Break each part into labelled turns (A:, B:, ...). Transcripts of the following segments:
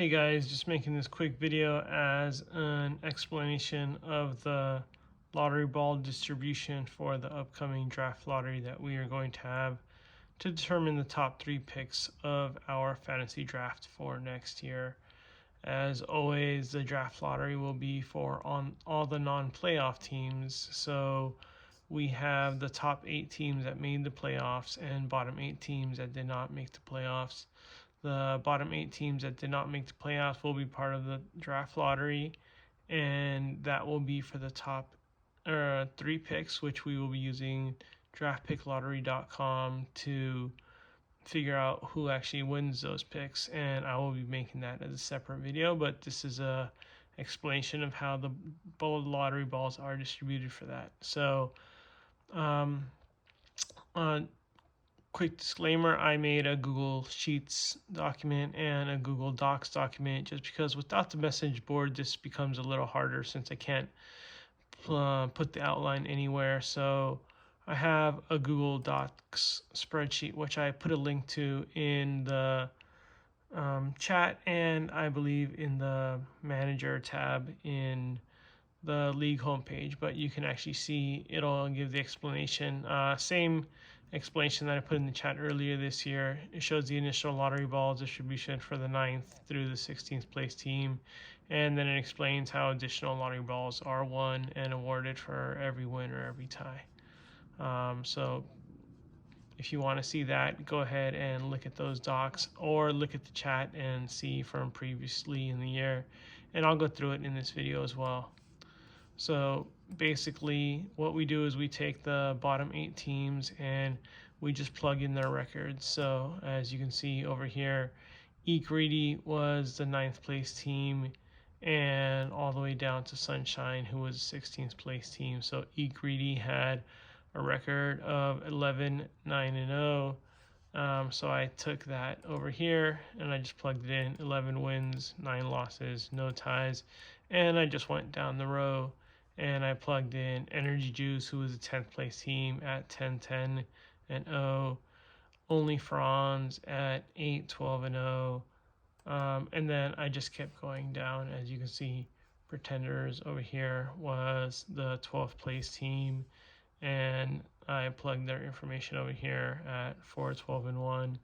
A: Hey guys, just making this quick video as an explanation of the lottery ball distribution for the upcoming draft lottery that we are going to have to determine the top 3 picks of our fantasy draft for next year. As always, the draft lottery will be for on all the non-playoff teams. So we have the top 8 teams that made the playoffs and bottom 8 teams that did not make the playoffs. The bottom 8 teams that did not make the playoffs will be part of the draft lottery, and that will be for the top 3 picks, which we will be using draftpicklottery.com to figure out who actually wins those picks, and I will be making that as a separate video, but this is a explanation of how the lottery balls are distributed for that. So quick disclaimer, I made a Google Sheets document and a Google Docs document just because without the message board this becomes a little harder since I can't put the outline anywhere. So I have a Google Docs spreadsheet which I put a link to in the chat, and I believe in the manager tab in the league homepage, but you can actually see it'll give the explanation. Same explanation that I put in the chat earlier this year. It shows the initial lottery ball distribution for the 9th through the 16th place team, and then it explains how additional lottery balls are won and awarded for every win or every tie. So if you want to see that, go ahead and look at those docs or look at the chat and see from previously in the year, and I'll go through it in this video as well. So basically what we do is we take the bottom 8 teams and we just plug in their records. So as you can see over here, Eat Greedy was the 9th place team, and all the way down to Sunshine, who was the 16th place team. So Eat Greedy had a record of 11-9-0. So I took that over here and I just plugged it in: 11 wins, 9 losses, no ties, and I just went down the row and I plugged in Energy Juice, who was the 10th place team, at 10-10-0, Only Franz at 8-12-0, and then I just kept going down. As you can see, Pretenders over here was the 12th place team, and I plugged their information over here at 4-12-1,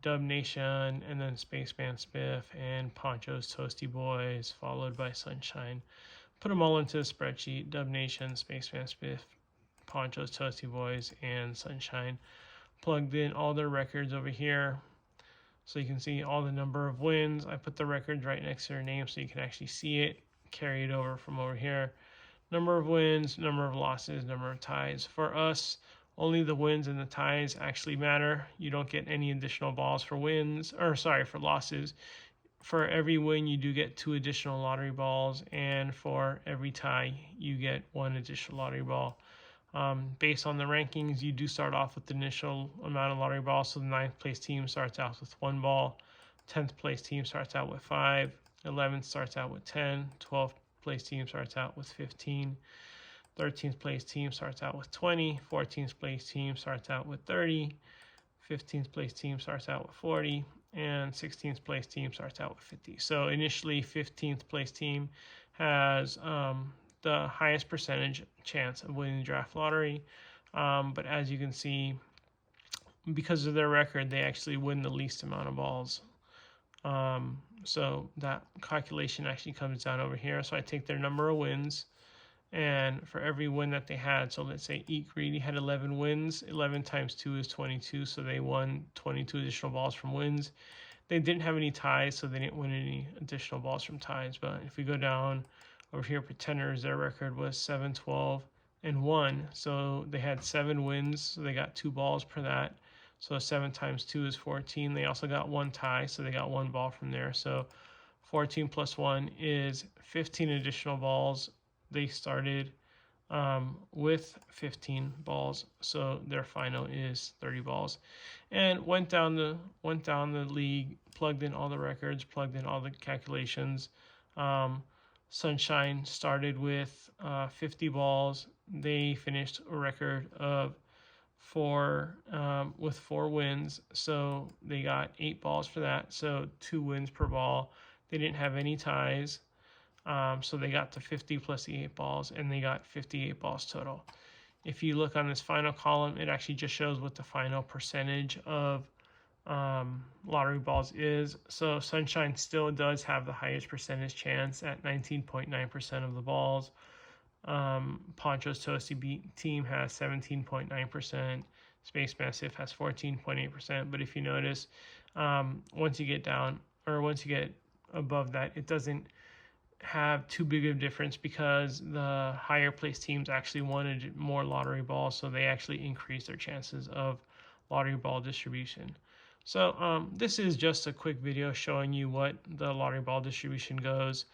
A: Dub Nation, and then Spaceman Spiff and Poncho's Toasty Boys, followed by Sunshine. Put them all into a spreadsheet: Dub Nation, Spaceman Spiff, Poncho's Toasty Boys, and Sunshine. Plugged in all their records over here, so you can see all the number of wins. I put the records right next to their name so you can actually see it. Carry it over from over here: number of wins, number of losses, number of ties. For us, only the wins and the ties actually matter. You don't get any additional balls for for losses. For every win, you do get 2 additional lottery balls, and for every tie, you get 1 additional lottery ball. Based on the rankings, you do start off with the initial amount of lottery balls. So the 9th place team starts out with 1 ball, 10th place team starts out with 5, 11th starts out with 10, 12th place team starts out with 15, 13th place team starts out with 20, 14th place team starts out with 30, 15th place team starts out with 40, and 16th place team starts out with 50. So initially 15th place team has the highest percentage chance of winning the draft lottery, but as you can see, because of their record, they actually win the least amount of balls. So that calculation actually comes down over here. So I take their number of wins, and for every win that they had, so let's say Eat Greedy had 11 wins, 11 times 2 is 22, so they won 22 additional balls from wins. They didn't have any ties, so they didn't win any additional balls from ties. But if we go down over here, Pretenders, their record was 7-12-1, so they had 7 wins, so they got 2 balls per that. So 7 times 2 is 14. They also got 1 tie, so they got 1 ball from there. So 14 plus 1 is 15 additional balls. They started with 15 balls, so their final is 30 balls. And went down the league, plugged in all the records, plugged in all the calculations. Sunshine started with 50 balls. They finished a record of 4 with 4 wins, so they got 8 balls for that. So 2 wins per ball. They didn't have any ties. So they got to 50 plus the 8 balls, and they got 58 balls total. If you look on this final column, it actually just shows what the final percentage of lottery balls is. So Sunshine still does have the highest percentage chance at 19.9% of the balls. Poncho's Toasty team has 17.9%. Space Massive has 14.8%. But if you notice, once you get down, or once you get above that, it doesn't have too big of a difference, because the higher placed teams actually wanted more lottery balls, so they actually increased their chances of lottery ball distribution. So this is just a quick video showing you what the lottery ball distribution goes.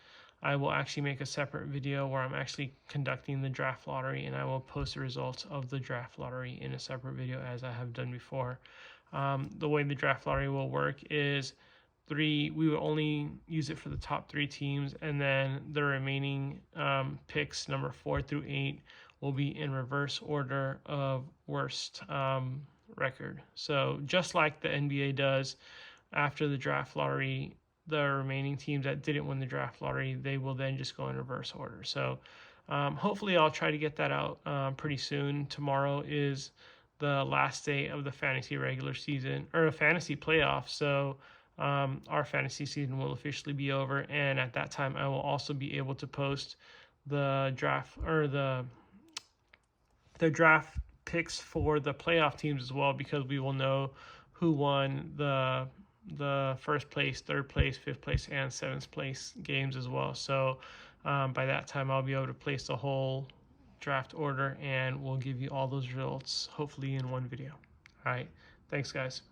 A: I will actually make a separate video where I'm actually conducting the draft lottery, and I will post the results of the draft lottery in a separate video, as I have done before. The way the draft lottery will work is we will only use it for the top 3 teams, and then the remaining picks, number 4 through 8, will be in reverse order of worst record. So just like the NBA does, after the draft lottery, the remaining teams that didn't win the draft lottery, they will then just go in reverse order. So hopefully I'll try to get that out pretty soon. Tomorrow is the last day of the fantasy regular season, or a fantasy playoff. So our fantasy season will officially be over, and at that time I will also be able to post the draft, or the draft picks for the playoff teams as well, because we will know who won the first place, third place, fifth place, and seventh place games as well. So by that time I'll be able to place the whole draft order, and we'll give you all those results hopefully in one video. All right, thanks guys.